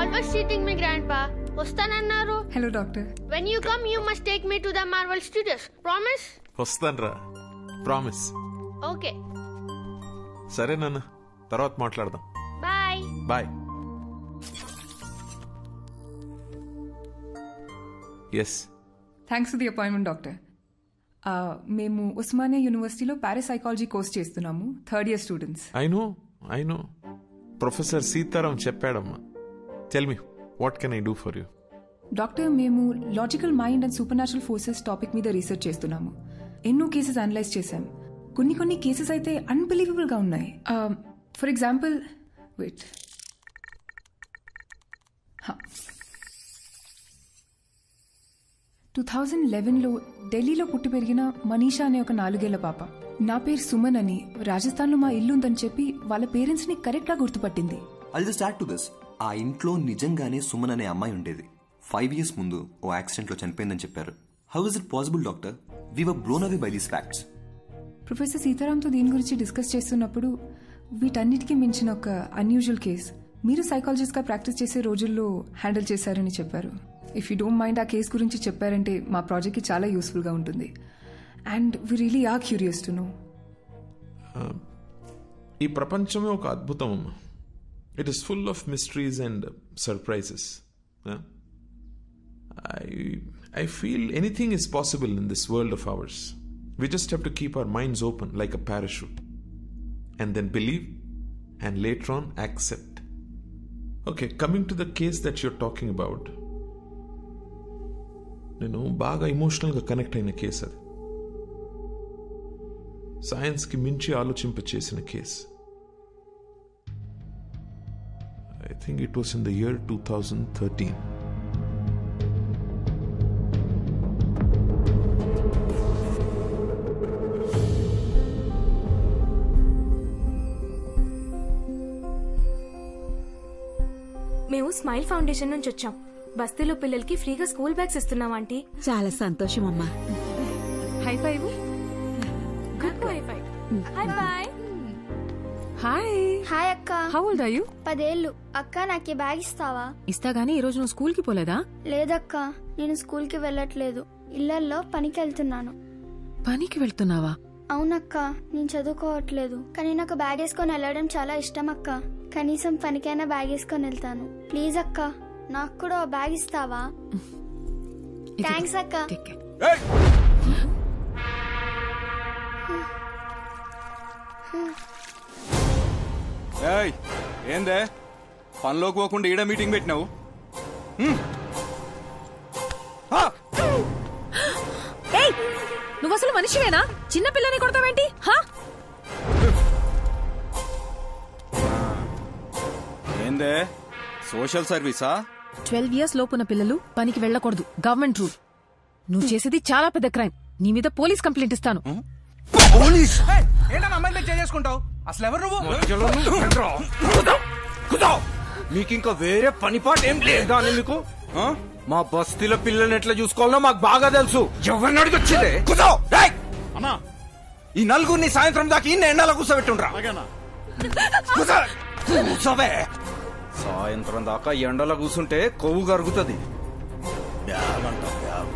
always cheating me, Grandpa. వస్తానన్నారు. Hello doctor. When you come, you must take me to the Marvel Studios. Promise? వస్తానరా, promise. Okay. సరే నాన్న, తర్వాత మాట్లాడదాం. Bye. Bye. Yes. Thanks for the appointment doctor. మేము ఉస్మానియా యూనివర్సిటీలో parapsychology course చేస్తున్నాము, third year students. I know professor Sitaram చెప్పాడమ్మా. Tell me, what can I do for you? Doctor, మేము logical mind and supernatural forces topic మీద research చేస్తున్నాము. ఎన్నో cases analyse చేశాం. కొన్ని కేసెస్ అయితే అన్బిలీవబుల్ గా ఉన్నాయి. ఫర్ ఎగ్జాంపుల్, వెయిట్, 2011లో ఢిల్లీలో పుట్టి పెరిగిన మనీషా అనే ఒక 4 ఏళ్ల పాప, నా పేరు సుమన్ అని, రాజస్థాన్లో మా ఇల్లు ఉందని చెప్పి వాళ్ళ పేరెంట్స్ ని కరెక్ట్ గా గుర్తుపట్టింది. I'll just add to this. ఆ ఇంట్లో నిజంగానే సుమన్ అనే అమ్మాయి ఉండేది. 5 years ముందు ఓ యాక్సిడెంట్ లో చనిపోయిందని చెప్పారు. How is it possible doctor? We were blown away by these facts. Professor సీతారాంతో దీని గురించి డిస్కస్ చేస్తున్నప్పుడు వీటన్నిటికీ మించిన ఒక అన్యూజువల్ కేస్ మీరు సైకాలజిస్ట్ గా ప్రాక్టీస్ చేసే రోజుల్లో హ్యాండిల్ చేశారని చెప్పారు. ఇఫ్ యూ డోంట్ మైండ్ ఆ కేస్ గురించి చెప్పారంటే మా ప్రాజెక్ట్ కి చాలా యూస్ఫుల్ గా ఉంటుంది. And we really are curious to know. ఈ ప్రపంచమే ఒక అద్భుతం అమ్మా. It is full of mysteries and surprises. I feel anything is possible in this world of ours. We just have to keep our minds open like a parachute and then believe and later on accept. Okay, coming to the case that you're talking about, నేను బాగా ఎమోషనల్గా connect అయిన case అది. సైన్స్కి మించి ఆలోచింపచేసిన case. I think it was in the year 2013. మేము smile foundation నుంచి వచ్చాం. బస్తీలో పిల్లలకి ఫ్రీగా స్కూల్ బ్యాగ్స్ ఇస్తున్నాం ఆంటీ. చాలా సంతోషం అమ్మా. High five. Good high five. Hi bye. Hi. Hi అక్క. How old are you? 10 ఏళ్ళు. అక్క నాకు ఈ బ్యాగ్ ఇస్తావా? ఇస్తా గానీ ఈ రోజు నువ్వు స్కూల్ కి పోలేదా? లేదక్క, నేను స్కూల్ కి వెళ్ళట్లేదు. ఇళ్లల్లో పనికి వెళ్తున్నాను. పనికి వెళ్తున్నావా? అవునక్క, నేను చదువుకోవట్లేదు. కానీ నాకు బ్యాగ్ వేసుకొని వెళ్ళడం చాలా ఇష్టం అక్క. కనీసం పనికైనా బ్యాగ్ వేసుకొని వెళ్తాను. ప్లీజ్ అక్క, నాకు కూడా ఓ బ్యాగ్ ఇస్తావా? థ్యాంక్స్ అక్క. ఏందే పనిలోకి పోకుండా ఈడ మీటింగ్ పెట్టినావు? నువ్వు అసలు మనిషివేనా? చిన్న పిల్లని కొడతావేంటి? ఏందే సోషల్ సర్వీసా? 12 years లోపున్న పిల్లలు పనికి వెళ్ళకూడదు, గవర్నమెంట్ రూల్. నువ్వు చేసేది చాలా పెద్ద క్రైమ్. నీ మీద పోలీస్ కంప్లైంట్ ఇస్తాను. పోలీస్? చేసుకుంటావు అసలు ఎవరు నువ్వు? మీకు ఇంకా వేరే పనిపాటు ఏం లేదా అని మీకు? మా బస్తీలో పిల్లల్ని ఎట్లా చూసుకోవాలో మాకు బాగా తెలుసు. ఎవరిని అడిగొచ్చిందే? అన్నా, ఈ నలుగురిని సాయంత్రం దాకా ఇన్ని ఎండలో కూర్చోబెట్టుండ్రా. కూర్చోవే. సాయంత్రం దాకా ఎండలో కూర్చుంటే కొవ్వు కరుగుతుంది. బ్యాగ్ అంట బ్యాగ్.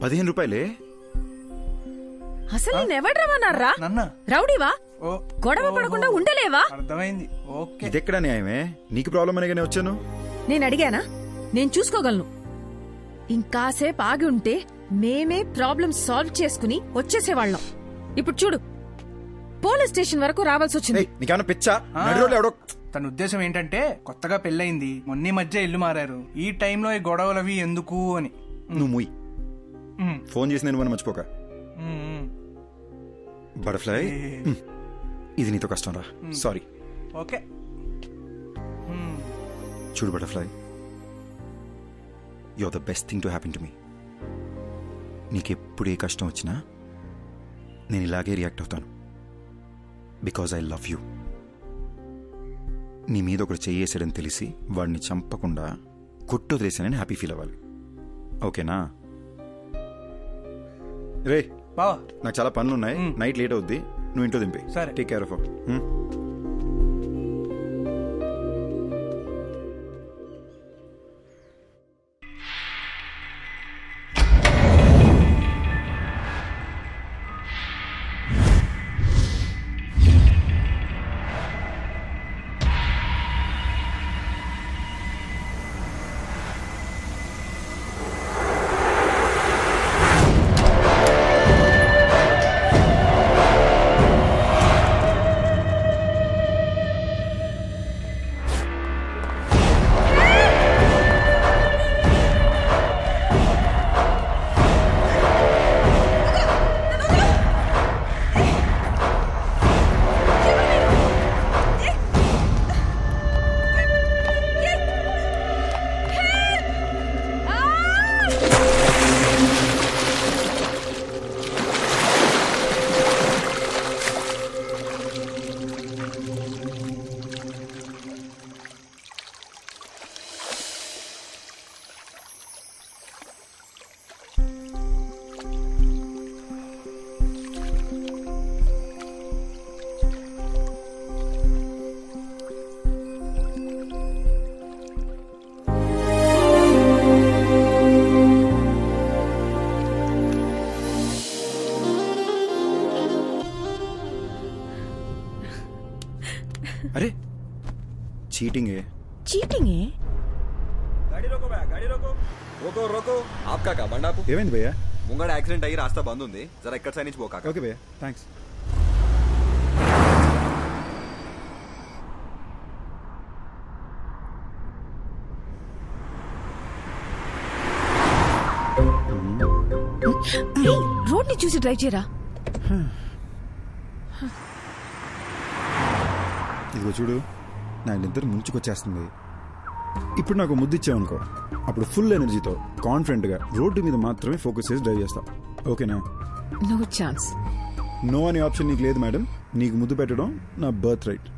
15 రూపాయలే? అసలు నేను ఎవడు రమ్మన్నారా? రౌడీవా? గొడవ పడకుండా ఉండలేవా? అర్థమైంది. ఓకే, ఇదెక్కడ న్యాయమే? నీకు ప్రాబ్లం అనేగానే వచ్చాను. నేను అడిగానా? నేను చూసుకోగలను. ఇంకాసేపు ఆగి ఉంటే మేమే ప్రాబ్లం సాల్వ్ చేసుకుని వచ్చేసేవాళ్ళం. ఇప్పుడు చూడు, పోలీస్ స్టేషన్ వరకు రావాల్సి వచ్చింది. నీకేమన్నా పిచ్చా? తన ఉద్దేశం ఏంటంటే కొత్తగా పెళ్ళయింది, మొన్న మధ్య ఇల్లు మారారు, ఈ టైంలో ఈ గొడవలవి ఎందుకు అని. నువ్వు మూయి. ఫోన్ చేసి నేను మర్చిపోక. బటర్ఫ్లై, ఇది నీతో కష్టం రా. సారీ. ఓకే. చూడు butterfly, you're the best thing to happen to me. నీకెప్పుడు ఏ కష్టం వచ్చినా నేను ఇలాగే రియాక్ట్ అవుతాను. Because I love you. నీ మీద ఒకడు చెయ్యేసాడని తెలిసి వాడిని చంపకుండా కొట్టొదిలేసానని హ్యాపీ ఫీల్ అవ్వాలి. ఓకేనా? రే బావా, నాకు చాలా పనులు ఉన్నాయి. నైట్ లేట్ అవుద్ది, నువ్వు ఇంట్లో దింపి. సరే, టేక్ కేర్ ఆఫ్. अरे चीटिंग है. चीटिंग है? गाड़ी रोको भैया, गाड़ी रोको. रोको रोको. आपका क्या बंडा आपको? ఏమైంది భయ్యా? ముంగడ యాక్సిడెంట్ అయ్యి రాస్తా బంద్ ఉంది, జరా ఇక్కడ సైడ్ నుంచి పోకా. ఓకే భయ్యా, థ్యాంక్స్. రోడ్ ని చూసి డ్రైవ్ చేయరా. ఇదిగో చూడు, నా ఇద్దరు ముంచుకొచ్చేస్తుంది. ఇప్పుడు నాకు ముద్దు ఇచ్చావనుకో, అప్పుడు ఫుల్ ఎనర్జీతో కాన్ఫిడెంట్గా రోడ్డు మీద మాత్రమే ఫోకస్ చేసి డ్రైవ్ చేస్తా. ఓకేనా? No chance. నో అనే ఆప్షన్ నీకు లేదు మేడం. నీకు ముద్దు పెట్టడం నా బర్త్ రైట్.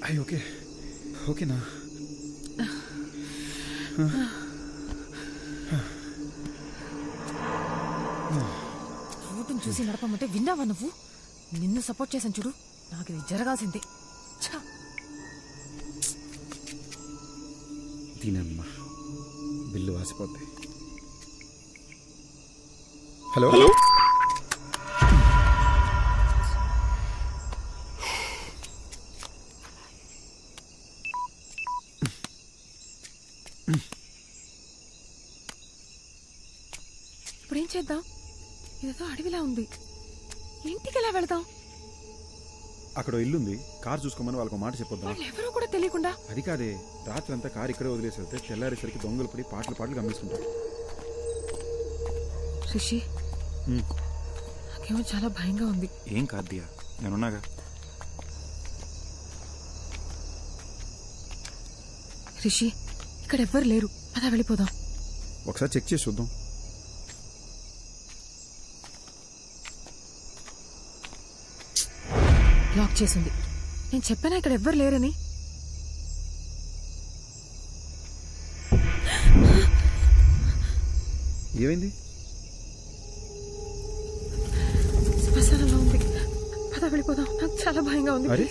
అయ్యి ఓకే, ఓకేనా? రోడ్డును చూసి నడపమంటే విన్నావా నువ్వు? నిన్ను సపోర్ట్ చేశాను చూడు, నాకు ఇది జరగాల్సిందే. దీనమ్మా బిల్లు వాసిపోద్ది. హలో ఇప్పుడేం చేద్దాం? ఇదేదో అడవిలా ఉంది, ఇంటికి ఎలా వెళదాం? అక్కడ ఇల్లుంది, కారు చూసుకోమని వాళ్ళకి మాట చెప్పొద్దాం. ఎవరో కూడా తెలియకుండా. అది కాదే, రాత్రి అంతా కారు ఇక్కడే వదిలేసి వెళ్తే తెల్లారేసరికి దొంగలు పడి పాటలు గమనిస్తుంటారు. రిషి, నాకేమో చాలా భయంగా ఉంది. ఏం కాదు దియా, నేనున్నాగా. రిషి, ఇక్కడ ఎవ్వరు లేరు, పద వెళ్ళిపోదాం. ఒకసారి చెక్ చేసి చూద్దాం. లాక్ చేసింది. నేను చెప్పానా ఇక్కడ ఎవ్వరు లేరని. ఏమైంది? శ్మశానంలో ఉంది. పద వెళ్ళిపోదాం. నాకు చాలా భయంగా ఉంది. అరే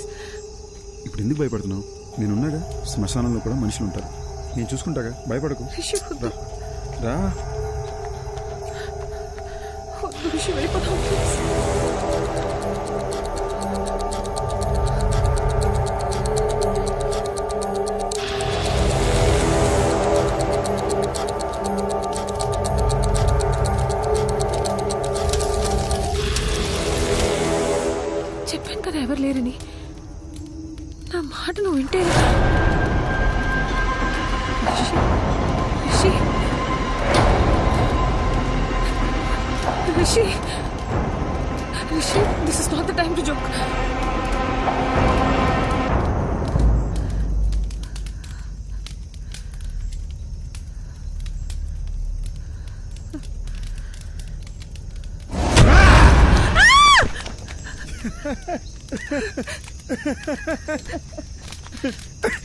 ఇప్పుడు ఎందుకు భయపడుతున్నావు? నేనున్నాగా. శ్మశానంలో కూడా మనుషులు ఉంటారు. నేను చూసుకుంటాగా, భయపడకు. రా వెళ్ళిపోతాం. చెప్పాను కదా ఎవరు లేరని. నా మాట నువ్వు వింటే Rishi, this is not the time to joke.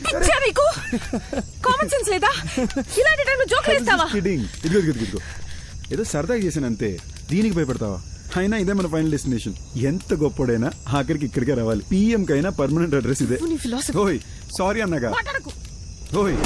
పిచ్చా నీకు? కామన్ సెన్స్ లేదా? ఇలాంటి టైంలో జోక్ వేస్తావా? ఇదిగో ఏదో సరదాగా చేశాను అంతే. దీనికి భయపడతావా? అయినా ఇదే మన ఫైనల్ డెస్టినేషన్. ఎంత గొప్పడైనా ఆఖరికి ఇక్కడికే రావాలి. PM కైనా పర్మనెంట్ అడ్రస్ ఇదే. ఓయ్ సారీ అన్నగా. ఓయ్